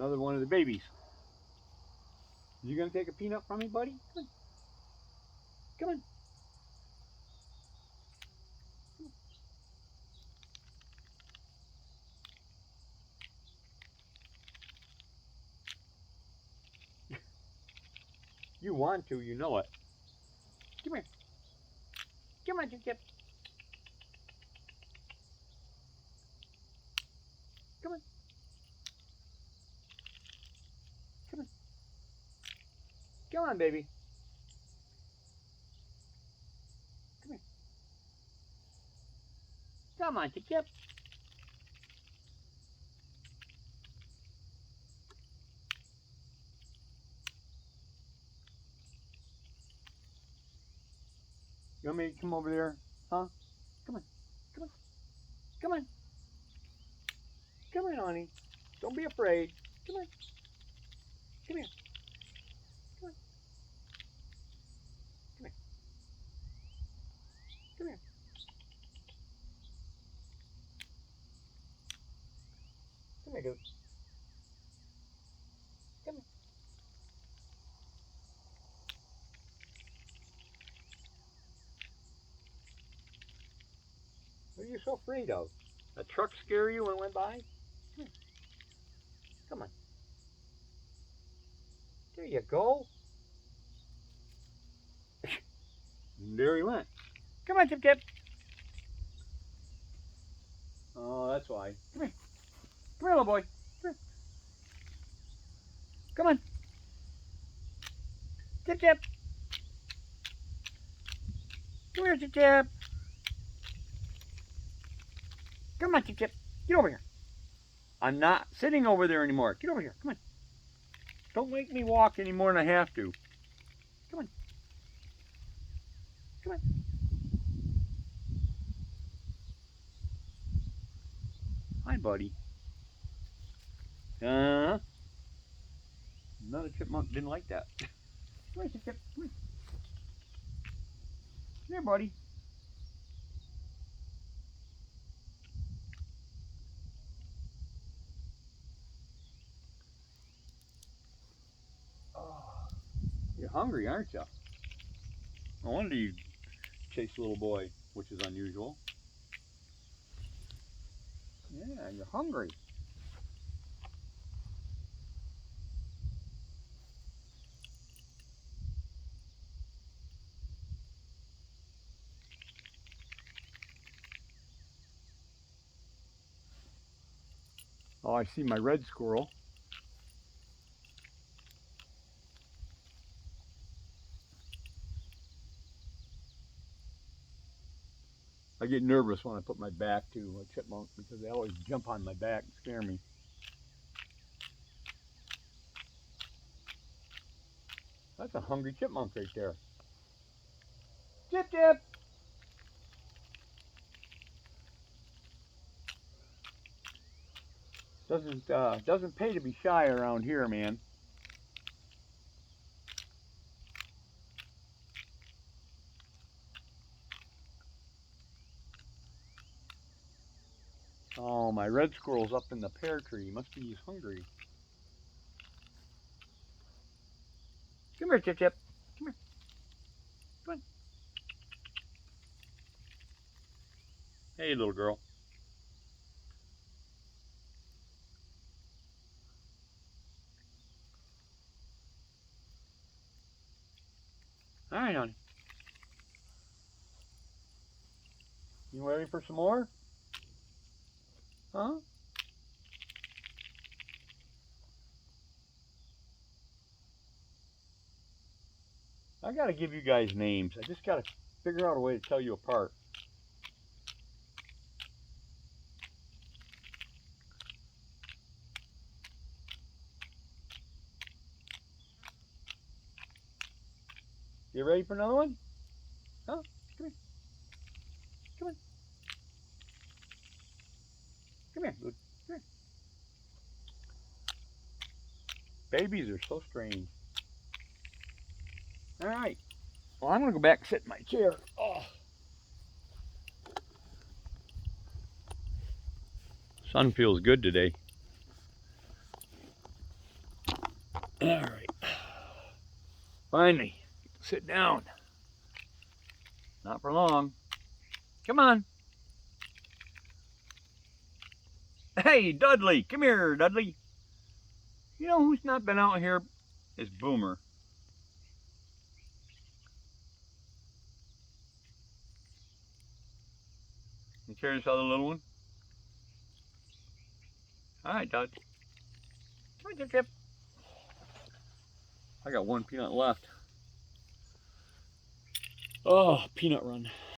Another one of the babies. You gonna take a peanut from me, buddy? Come on. Come on. You want to, you know it. Come here. Come on, Chip. Come on. Come on. Come on, baby. Come here. Come on, Chip. You want me to come over there? Huh? Come on. Come on. Come on. Come on, honey. Don't be afraid. Come on. Come here. Come on. Come here. Come here. Come here, dude. Come here. What are you so afraid of? A truck scare you when it went by? Come here. Come on. There you go. And there he went. Come on, Chip. Oh, that's why. Come here. Come here, little boy. Come here. Come on. Chip. Come here, Chip. Come on, Chip. Get over here. I'm not sitting over there anymore. Get over here. Come on. Don't make me walk any more than I have to. Come on. Come on. Hi, buddy. Another chipmunk didn't like that. Come here, Chip. Come here. Come here, buddy. Oh, you're hungry, aren't you? No wonder you chase a little boy, which is unusual. Yeah, you're hungry. Oh, I see my red squirrel. I get nervous when I put my back to a chipmunk because they always jump on my back and scare me. That's a hungry chipmunk right there. Chip. Doesn't pay to be shy around here, man. Oh, my red squirrel's up in the pear tree. Must be he's hungry. Come here, Chip. Come here. Come on. Hey, little girl. All right, honey. You ready for some more? Huh? I gotta give you guys names. I just gotta figure out a way to tell you apart. You ready for another one? Huh? Come here. Come on. Come here, dude. Come here. Babies are so strange. All right. Well, I'm gonna go back and sit in my chair. Oh. Sun feels good today. All right. Finally, sit down. Not for long. Come on. Hey, Dudley. Come here, Dudley. You know who's not been out here is Boomer. You curious how the little one? All right, Dud. Come on, Chip Chip. I got one peanut left. Oh, peanut run.